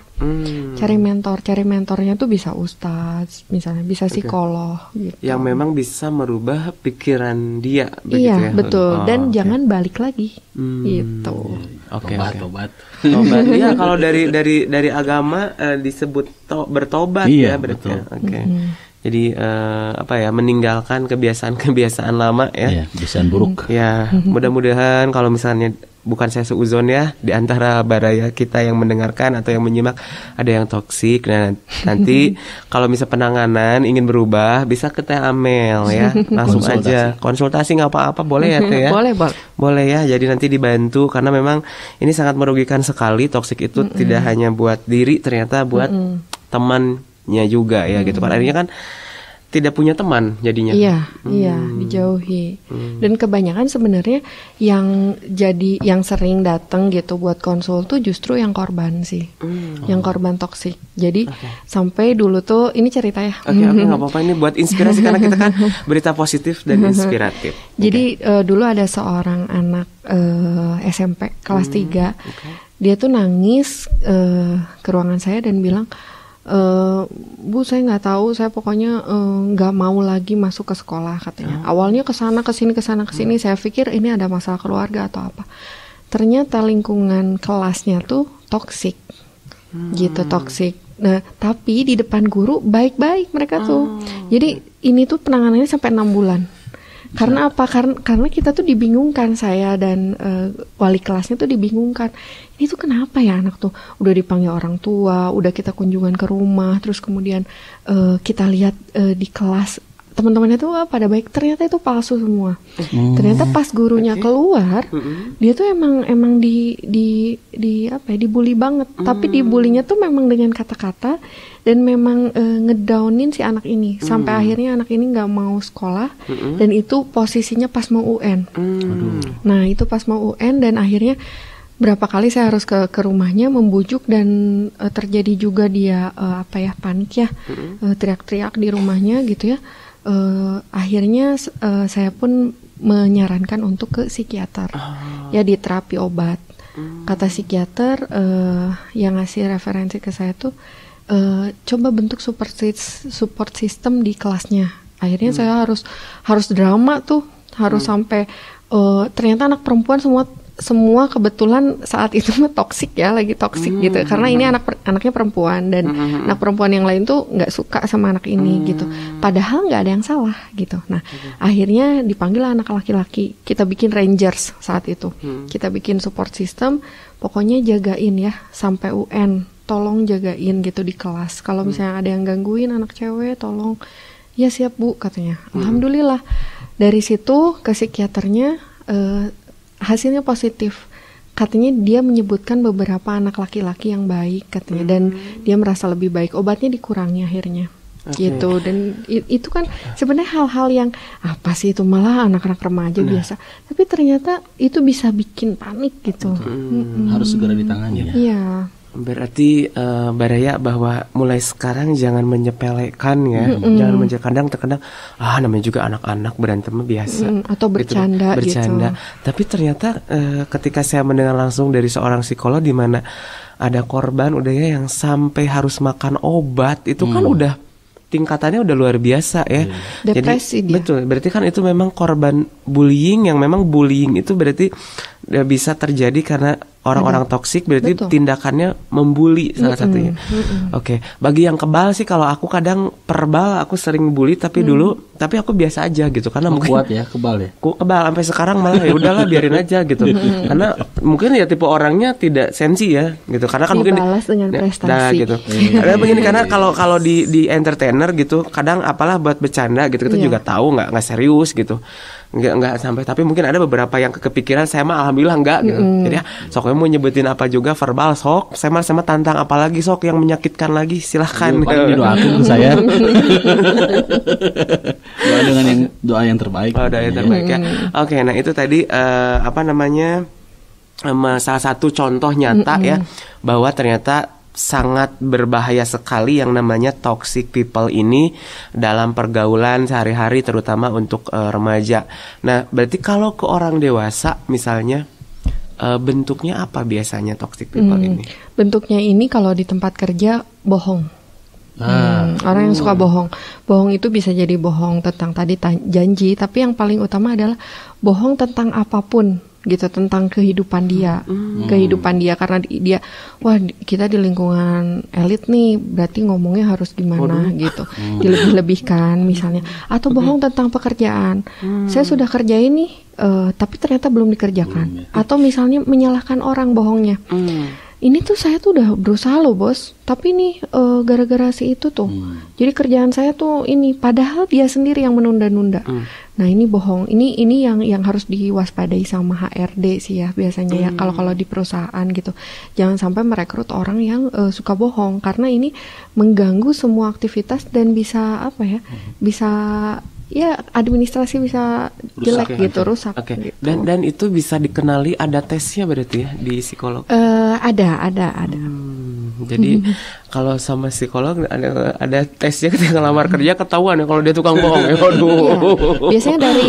[SPEAKER 4] Cari mentornya tuh bisa ustadz, misalnya bisa psikolog gitu.
[SPEAKER 2] Yang memang bisa merubah pikiran dia begitu
[SPEAKER 4] Iya,
[SPEAKER 2] ya.
[SPEAKER 4] betul. Dan jangan balik lagi. Gitu.
[SPEAKER 2] Oke.
[SPEAKER 3] Tobat.
[SPEAKER 2] Tobat. Iya, kalau dari agama disebut bertobat
[SPEAKER 3] Iya,
[SPEAKER 2] ya berarti.
[SPEAKER 3] betul.
[SPEAKER 2] Ya. Oke. Jadi meninggalkan kebiasaan lama ya.
[SPEAKER 3] Iya, kebiasaan buruk.
[SPEAKER 2] Ya, mudah-mudahan kalau misalnya bukan saya seuzon ya, di antara baraya kita yang mendengarkan atau yang menyimak ada yang toksik. Nah, nanti kalau misal penanganan ingin berubah bisa ke Teh Amel ya. Langsung aja konsultasi nggak apa-apa, boleh ya Teh ya? Boleh ya. Jadi nanti dibantu karena memang ini sangat merugikan sekali. Toksik itu tidak hanya buat diri, ternyata buat temannya juga ya gitu kan. Akhirnya kan tidak punya teman jadinya.
[SPEAKER 4] Iya, dijauhi. Dan kebanyakan sebenarnya yang sering datang gitu buat konsul tuh justru yang korban sih. Yang korban toksik. Jadi sampai dulu tuh ini cerita ya.
[SPEAKER 2] Oke, nggak apa-apa, ini buat inspirasi karena kita kan berita positif dan inspiratif.
[SPEAKER 4] Jadi dulu ada seorang anak SMP kelas 3. Dia tuh nangis ke ruangan saya dan bilang, Bu, saya nggak tahu, saya pokoknya nggak mau lagi masuk ke sekolah katanya. Awalnya kesana kesini, saya pikir ini ada masalah keluarga atau apa. Ternyata lingkungan kelasnya tuh toksik, gitu, toksik. Nah, tapi di depan guru baik-baik mereka tuh. Jadi ini tuh penanganannya sampai 6 bulan. Karena apa? Karena kita tuh dibingungkan, saya dan wali kelasnya tuh dibingungkan. Ini tuh kenapa ya anak tuh udah dipanggil orang tua, udah kita kunjungan ke rumah, terus kemudian kita lihat di kelas teman-temannya tuh pada baik, ternyata itu palsu semua. Ternyata pas gurunya keluar, dia tuh emang dibully banget. Tapi dibulinya tuh memang dengan kata-kata dan memang ngedownin si anak ini sampai akhirnya anak ini nggak mau sekolah dan itu posisinya pas mau UN. Nah, itu pas mau UN dan akhirnya berapa kali saya harus ke rumahnya membujuk dan terjadi juga dia panik ya, teriak-teriak di rumahnya gitu ya. Akhirnya saya pun menyarankan untuk ke psikiater, ya di terapi obat. Kata psikiater yang ngasih referensi ke saya tuh coba bentuk support system di kelasnya. Akhirnya saya harus drama tuh, harus sampai ternyata anak perempuan semua kebetulan saat itu mah toksik ya, lagi toksik gitu. Karena ini anaknya perempuan dan anak perempuan yang lain tuh nggak suka sama anak ini gitu. Padahal nggak ada yang salah gitu. Nah, akhirnya dipanggil anak laki-laki. Kita bikin rangers saat itu. Kita bikin support system. Pokoknya jagain ya sampai UN. Tolong jagain gitu di kelas. Kalau misalnya ada yang gangguin anak cewek, tolong. Ya siap Bu katanya. Alhamdulillah. Dari situ ke psikiaternya hasilnya positif. Katanya dia menyebutkan beberapa anak laki-laki yang baik katanya dan dia merasa lebih baik. Obatnya dikurangi akhirnya. Gitu. Dan itu kan sebenarnya hal-hal yang apa sih itu, malah anak-anak remaja biasa. Tapi ternyata itu bisa bikin panik gitu.
[SPEAKER 3] Harus segera ditangani ya.
[SPEAKER 4] Iya.
[SPEAKER 2] Berarti Baraya bahwa mulai sekarang jangan menyepelekan ya, jangan terkadang namanya juga anak-anak berantem biasa
[SPEAKER 4] atau bercanda
[SPEAKER 2] gitu. Tapi ternyata ketika saya mendengar langsung dari seorang psikolog di mana ada korban udah ya yang sampai harus makan obat, itu kan udah tingkatannya udah luar biasa ya.
[SPEAKER 4] Depresi.
[SPEAKER 2] Jadi, dia. Betul, berarti kan itu memang korban bullying, yang memang bullying itu berarti bisa terjadi karena orang-orang toksik, berarti tindakannya membuli salah satunya. Oke. Bagi yang kebal sih, kalau aku kadang perbal, aku sering bully tapi tapi aku biasa aja gitu karena mungkin
[SPEAKER 3] kuat ya, kebal ya.
[SPEAKER 2] Aku kebal sampai sekarang malah ya udahlah biarin aja gitu. Karena mungkin ya tipe orangnya tidak sensi ya gitu. Karena kan mungkin
[SPEAKER 4] dibalas dengan prestasi.
[SPEAKER 2] Nah, gitu. Karena begini, karena kalau di entertainer gitu, kadang apalah buat bercanda gitu, kita juga tahu nggak serius gitu. Enggak sampai, tapi mungkin ada beberapa yang kepikiran, saya mah alhamdulillah enggak gitu. Jadi sok mau nyebutin apa juga verbal, sok saya mah tantang apalagi sok yang menyakitkan lagi, silahkan.
[SPEAKER 3] Paling didoakan ke saya. dengan yang doa yang terbaik.
[SPEAKER 2] Oh, doa yang terbaik ya. Oke, nah itu tadi salah satu contoh nyata ya bahwa ternyata sangat berbahaya sekali yang namanya toxic people ini dalam pergaulan sehari-hari, terutama untuk remaja. Nah, berarti kalau ke orang dewasa misalnya bentuknya apa biasanya toxic people ini?
[SPEAKER 4] Bentuknya ini kalau di tempat kerja bohong. Orang yang suka bohong. Bohong itu bisa jadi bohong tentang tadi janji, tapi yang paling utama adalah bohong tentang apapun gitu, tentang kehidupan dia. Kehidupan dia karena dia wah kita di lingkungan elit nih, berarti ngomongnya harus gimana gitu. Dilebih-lebihkan misalnya, atau bohong tentang pekerjaan. Saya sudah kerjain nih tapi ternyata belum dikerjakan. Atau misalnya menyalahkan orang bohongnya. Ini tuh saya tuh udah berusaha loh bos, tapi nih gara-gara si itu tuh, jadi kerjaan saya tuh ini, padahal dia sendiri yang menunda-nunda. Nah ini bohong, ini yang harus diwaspadai sama HRD sih ya biasanya ya, kalau di perusahaan gitu, jangan sampai merekrut orang yang suka bohong, karena ini mengganggu semua aktivitas dan bisa bisa ya administrasi bisa jelek gitu, rusak. Gitu.
[SPEAKER 2] Dan itu bisa dikenali, ada tesnya berarti ya di psikolog?
[SPEAKER 4] Ada.
[SPEAKER 2] Jadi kalau sama psikolog ada tesnya ketika ngelamar kerja, ketahuan ya kalau dia tukang bohong ya. Waduh.
[SPEAKER 4] Iya. Biasanya dari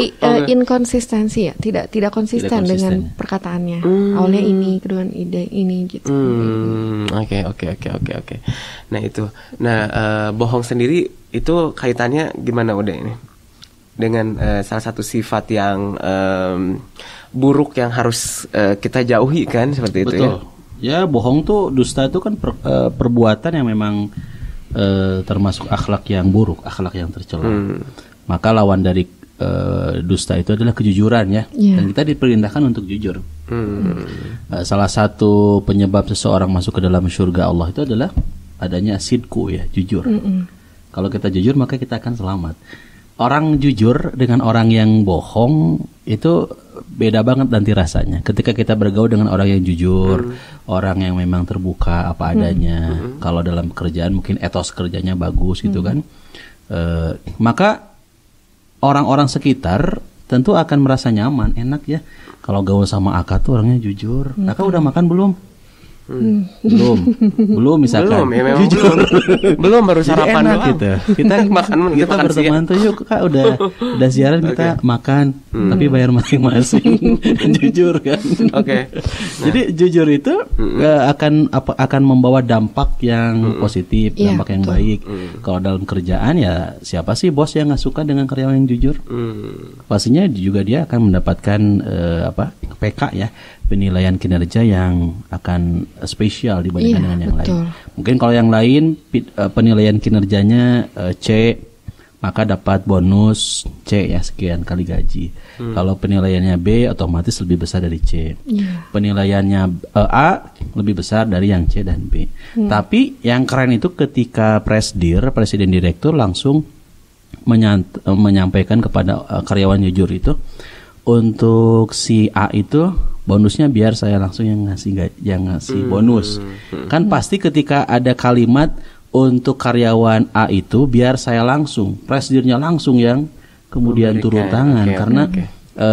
[SPEAKER 4] inkonsistensi ya, tidak konsisten dengan perkataannya. Awalnya ini, kedua ide ini gitu.
[SPEAKER 2] Oke. Nah itu. Nah, bohong sendiri itu kaitannya gimana udah ini? Dengan salah satu sifat yang buruk yang harus kita jauhi kan, seperti itu.
[SPEAKER 3] Betul. Ya bohong tuh, dusta itu kan perbuatan yang memang termasuk akhlak yang buruk, akhlak yang tercela. Maka lawan dari dusta itu adalah kejujuran ya. Dan kita diperintahkan untuk jujur. Salah satu penyebab seseorang masuk ke dalam surga Allah itu adalah adanya sidku ya, jujur. Kalau kita jujur maka kita akan selamat. Orang jujur dengan orang yang bohong itu beda banget nanti rasanya. Ketika kita bergaul dengan orang yang jujur, orang yang memang terbuka apa adanya, kalau dalam pekerjaan mungkin etos kerjanya bagus gitu kan, maka orang-orang sekitar tentu akan merasa nyaman, enak ya. Kalau gaul sama Aka tuh orangnya jujur. Aka udah makan belum? Belum misalkan.
[SPEAKER 2] Belum ya, memang jujur. Belum baru sarapan doang.
[SPEAKER 3] Gitu. Kita kita berteman tuh yuk Kak, udah siaran kita makan, tapi bayar masing-masing. Jujur kan. Oke. Jadi jujur itu akan membawa dampak yang positif, dampak yang baik. Kalau dalam kerjaan ya siapa sih bos yang nggak suka dengan karyawan yang jujur? Pastinya juga dia akan mendapatkan PK ya, penilaian kinerja yang akan spesial dibandingkan dengan yang lain. Mungkin kalau yang lain penilaian kinerjanya C, maka dapat bonus C ya, sekian kali gaji. Kalau penilaiannya B otomatis lebih besar dari C. Penilaiannya A lebih besar dari yang C dan B. Tapi yang keren itu ketika presiden direktur langsung menyampaikan kepada karyawan jujur itu, untuk si A itu bonusnya biar saya langsung yang ngasih bonus. Kan pasti ketika ada kalimat untuk karyawan A itu biar saya langsung, presidennya langsung yang kemudian turun tangan, karena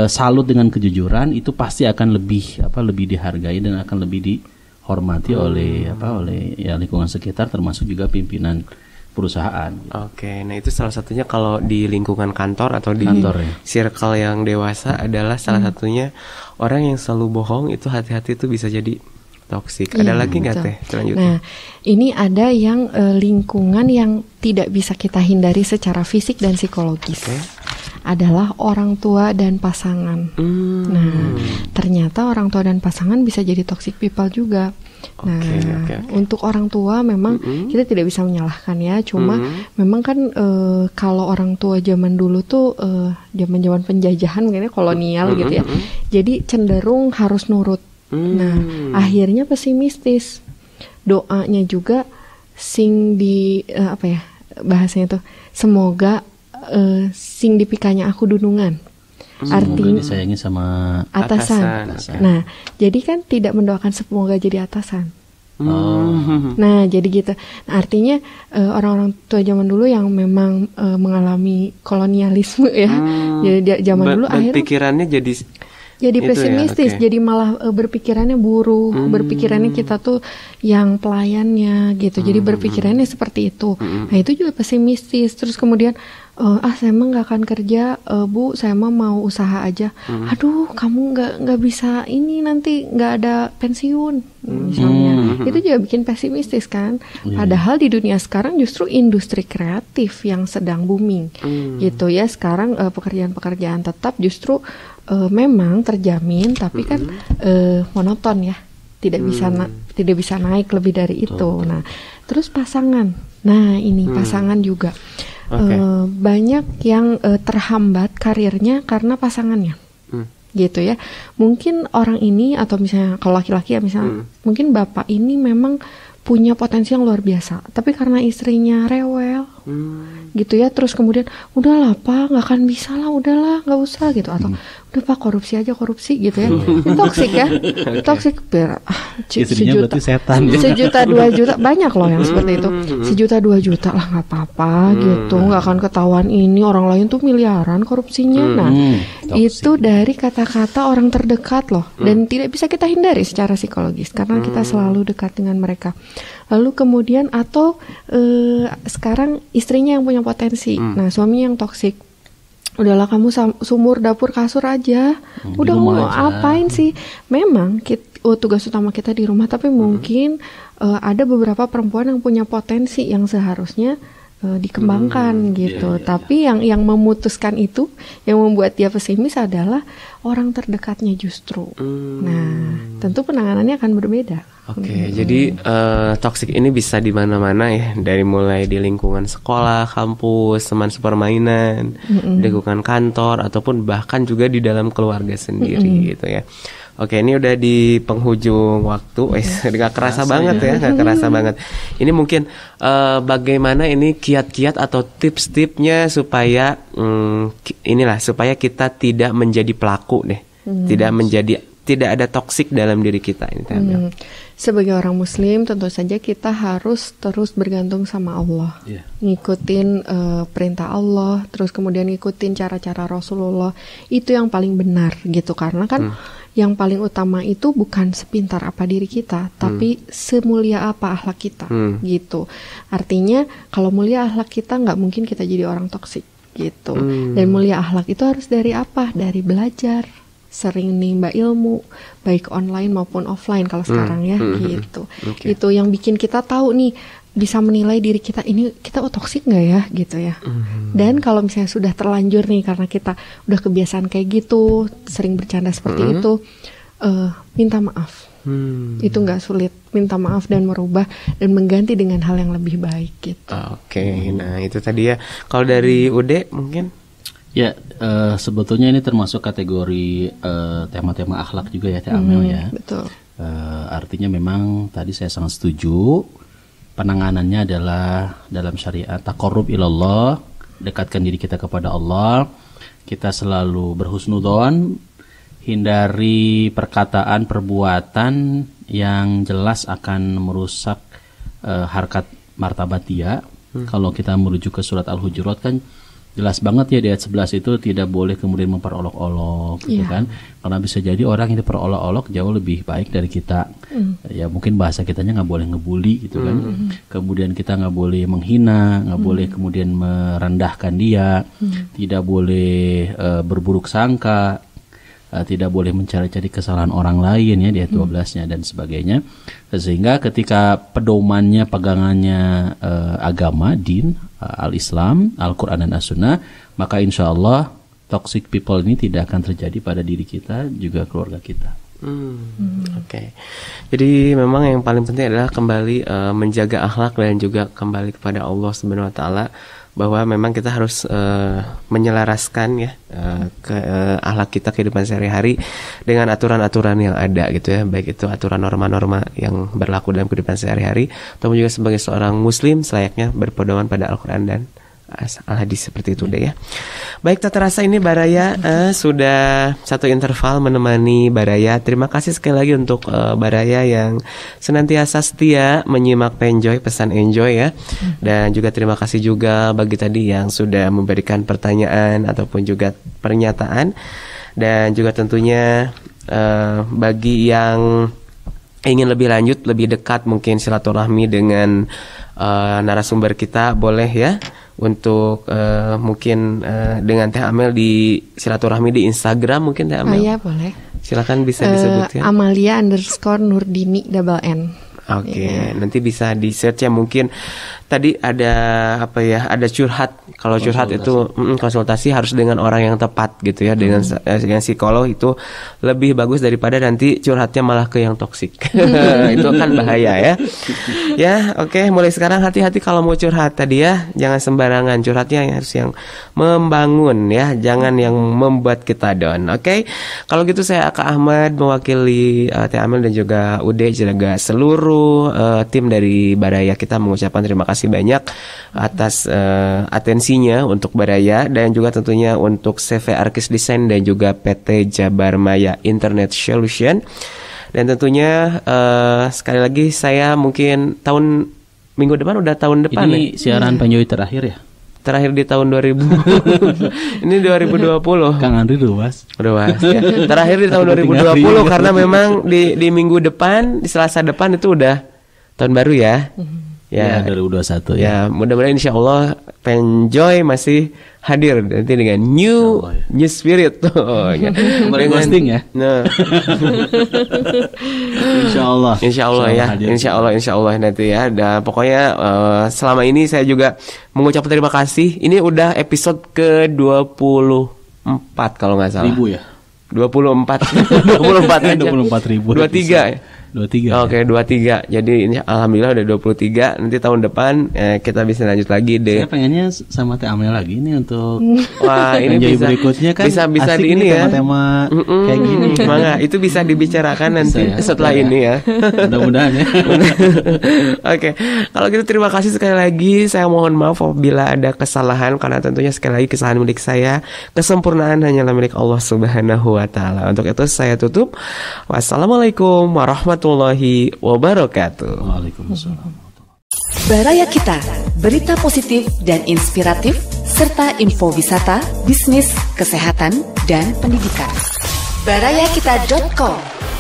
[SPEAKER 3] salut dengan kejujuran itu pasti akan lebih dihargai dan akan lebih dihormati oleh ya lingkungan sekitar, termasuk juga pimpinan perusahaan.
[SPEAKER 2] Oke, nah itu salah satunya kalau di lingkungan kantor atau di circle yang dewasa adalah salah satunya orang yang selalu bohong itu hati-hati itu bisa jadi toksik. Ada lagi nggak Teh selanjutnya?
[SPEAKER 4] Nah, ini ada yang lingkungan yang tidak bisa kita hindari secara fisik dan psikologis. Adalah orang tua dan pasangan. Nah, ternyata orang tua dan pasangan bisa jadi toxic people juga. Untuk orang tua memang kita tidak bisa menyalahkan ya, cuma memang kan kalau orang tua zaman dulu tuh zaman penjajahan mungkin kolonial gitu ya, jadi cenderung harus nurut. Nah akhirnya pesimistis, doanya juga sing di bahasanya tuh semoga sing dipikanya aku dunungan. Artinya
[SPEAKER 3] disayangi sama
[SPEAKER 4] atasan. Nah, jadi kan tidak mendoakan semoga jadi atasan, Nah, jadi gitu. Nah, artinya orang-orang tua zaman dulu yang memang mengalami kolonialisme ya. Jadi zaman dulu akhirnya
[SPEAKER 2] pikirannya jadi
[SPEAKER 4] pesimistis, jadi malah berpikirannya buruh, berpikirannya kita tuh yang pelayannya gitu. Jadi berpikirannya seperti itu. Nah, itu juga pesimistis. Terus kemudian saya emang nggak akan kerja, Bu, saya emang mau usaha aja. Aduh, kamu nggak bisa ini, nanti nggak ada pensiun misalnya. Itu juga bikin pesimistis kan. Padahal di dunia sekarang justru industri kreatif yang sedang booming gitu ya. Sekarang pekerjaan-pekerjaan tetap justru memang terjamin, tapi kan monoton ya, tidak bisa naik lebih dari itu. Nah, terus pasangan. Nah, ini pasangan juga banyak yang terhambat karirnya karena pasangannya, gitu ya. Mungkin orang ini, atau misalnya kalau laki-laki ya misalnya, mungkin bapak ini memang punya potensi yang luar biasa, tapi karena istrinya rewel, gitu ya, terus kemudian udahlah Pak, nggak akan bisa lah, udahlah nggak usah gitu, atau udah Pak korupsi aja gitu ya. Itu toksik ya, toksik.
[SPEAKER 3] Istrinya berarti setan ya.
[SPEAKER 4] 1 juta 2 juta banyak loh yang seperti itu. 1 juta 2 juta lah nggak apa-apa gitu, nggak akan ketahuan ini, orang lain tuh miliaran korupsinya. Nah, itu dari kata-kata orang terdekat loh, dan tidak bisa kita hindari secara psikologis karena kita selalu dekat dengan mereka. Lalu kemudian atau sekarang istrinya yang punya potensi, nah suaminya yang toksik. Udahlah kamu sumur dapur kasur aja, udah mau apain sih? Memang tugas utama kita di rumah, tapi mungkin ada beberapa perempuan yang punya potensi yang seharusnya dikembangkan gitu. Tapi yang memutuskan itu, yang membuat dia pesimis adalah orang terdekatnya justru. Nah, tentu penanganannya akan berbeda.
[SPEAKER 2] Oke, jadi toksik ini bisa di mana-mana ya, dari mulai di lingkungan sekolah, kampus, teman sepermainan, lingkungan kantor, ataupun bahkan juga di dalam keluarga sendiri gitu ya. Oke, ini udah di penghujung waktu, nggak kerasa banget ya, nggak kerasa banget. Ini mungkin bagaimana ini kiat-kiat atau tips-tipsnya supaya supaya kita tidak menjadi pelaku deh, tidak ada toksik dalam diri kita ini.
[SPEAKER 4] Sebagai orang Muslim, tentu saja kita harus terus bergantung sama Allah, ngikutin perintah Allah, terus kemudian ngikutin cara-cara Rasulullah. Itu yang paling benar gitu, karena kan yang paling utama itu bukan sepintar apa diri kita, tapi semulia apa akhlak kita gitu. Artinya kalau mulia akhlak kita, nggak mungkin kita jadi orang toksik gitu. Dan mulia akhlak itu harus dari apa? Dari belajar, sering nimba ilmu, baik online maupun offline kalau sekarang ya gitu. Itu yang bikin kita tahu nih, bisa menilai diri kita, ini kita toksik nggak ya gitu ya. Dan kalau misalnya sudah terlanjur nih, karena kita udah kebiasaan kayak gitu, sering bercanda seperti itu, minta maaf. Itu nggak sulit, minta maaf dan merubah dan mengganti dengan hal yang lebih baik gitu.
[SPEAKER 2] Oke, nah itu tadi ya. Kalau dari Ude mungkin?
[SPEAKER 3] Ya, sebetulnya ini termasuk kategori tema-tema akhlak juga ya, Teh Amel ya.
[SPEAKER 4] Betul.
[SPEAKER 3] Artinya memang tadi saya sangat setuju. Penanganannya adalah dalam syariat taqarrub ilallah, dekatkan diri kita kepada Allah. Kita selalu berhusnudzon, hindari perkataan perbuatan yang jelas akan merusak harkat martabat dia. Kalau kita merujuk ke surat Al-Hujurat kan jelas banget ya, di ayat 11 itu tidak boleh kemudian memperolok-olok gitu kan, karena bisa jadi orang yang diperolok-olok jauh lebih baik dari kita. Ya mungkin bahasa kitanya nggak boleh ngebully gitu kan. Kemudian kita nggak boleh menghina, nggak boleh kemudian merendahkan dia, tidak boleh berburuk sangka, tidak boleh mencari-cari kesalahan orang lain ya, di ayat 12-nya dan sebagainya. Sehingga ketika pedomannya, pegangannya agama, din, al-Islam, Al-Quran dan As-Sunnah, maka insya Allah toxic people ini tidak akan terjadi pada diri kita, juga keluarga kita.
[SPEAKER 2] Oke. Jadi memang yang paling penting adalah kembali menjaga akhlak dan juga kembali kepada Allah Subhanahu wa taala, bahwa memang kita harus menyelaraskan ya ke akhlak kita, kehidupan sehari-hari dengan aturan-aturan yang ada gitu ya, baik itu aturan norma-norma yang berlaku dalam kehidupan sehari-hari, ataupun juga sebagai seorang muslim selayaknya berpedoman pada Al-Quran dan Al-Hadis seperti itu deh ya. Baik, tak terasa ini Baraya sudah satu interval menemani Baraya. Terima kasih sekali lagi untuk Baraya yang senantiasa setia menyimak Penjoy, pesan enjoy ya. Dan juga terima kasih juga bagi tadi yang sudah memberikan pertanyaan ataupun juga pernyataan. Dan juga tentunya bagi yang ingin lebih lanjut, lebih dekat mungkin silaturahmi dengan narasumber kita, boleh ya untuk mungkin dengan Teh Amel di silaturahmi di Instagram mungkin Teh Amel.
[SPEAKER 4] Iya boleh.
[SPEAKER 2] Silakan bisa disebutkan.
[SPEAKER 4] Amalia_Nurdini double N.
[SPEAKER 2] Oke, nanti bisa di search ya, mungkin tadi ada apa ya, ada curhat. Kalau curhat itu konsultasi harus dengan orang yang tepat gitu ya, dengan psikolog itu lebih bagus daripada nanti curhatnya malah ke yang toksik. Itu kan bahaya ya. Ya, oke, mulai sekarang hati-hati kalau mau curhat tadi ya, jangan sembarangan curhatnya, yang harus yang membangun ya, jangan yang membuat kita down. Oke. Kalau gitu saya Aka Ahmad mewakili Teh Amel dan juga Ude juga seluruh tim dari Baraya kita mengucapkan terima kasih banyak atas atensinya untuk Baraya, dan juga tentunya untuk CV Arkis Design dan juga PT Jabar Maya Internet Solution. Dan tentunya sekali lagi saya mungkin minggu depan udah tahun depan.
[SPEAKER 3] Ini siaran Penjoy terakhir ya?
[SPEAKER 2] Terakhir di tahun 2000. Ini 2020.
[SPEAKER 3] Kang Andri luas.
[SPEAKER 2] Ya. Terakhir di tahun 2020 karena memang di minggu depan, di Selasa depan itu udah tahun baru ya.
[SPEAKER 3] Ya 2021 ya.
[SPEAKER 2] Ya, mudah-mudahan insyaallah Penjoy masih hadir nanti dengan new spirit tuh. Ya.
[SPEAKER 3] Kemarin posting ya.
[SPEAKER 2] Nah. Insyaallah ya. Insyaallah nanti ya. Dan pokoknya selama ini saya juga mengucapkan terima kasih. Ini udah episode ke-24 kalau nggak salah.
[SPEAKER 3] 1000 ya.
[SPEAKER 2] 24 aja.
[SPEAKER 3] 24.000.
[SPEAKER 2] 23 ya.
[SPEAKER 3] 23.
[SPEAKER 2] Oke, 23. Jadi ini alhamdulillah udah 23. Nanti tahun depan kita bisa lanjut lagi deh.
[SPEAKER 3] Saya pengennya sama Teh Amel lagi nih untuk
[SPEAKER 2] wah, ini bisa
[SPEAKER 3] berikutnya kan
[SPEAKER 2] bisa
[SPEAKER 3] di ini ya. Tema-tema kayak gini.
[SPEAKER 2] Mangga, itu bisa dibicarakan nanti
[SPEAKER 3] ya,
[SPEAKER 2] setelah ini ya.
[SPEAKER 3] Mudah-mudahan ya.
[SPEAKER 2] Oke. Kalau gitu terima kasih sekali lagi. Saya mohon maaf apabila ada kesalahan, karena tentunya sekali lagi kesalahan milik saya. Kesempurnaan hanyalah milik Allah Subhanahu wa taala. Untuk itu saya tutup. Wassalamualaikum warahmatullahi wabarakatuh.
[SPEAKER 3] Waalaikumsalam.
[SPEAKER 5] Baraya Kita, berita positif dan inspiratif serta info wisata, bisnis, kesehatan, dan pendidikan. barayakita.com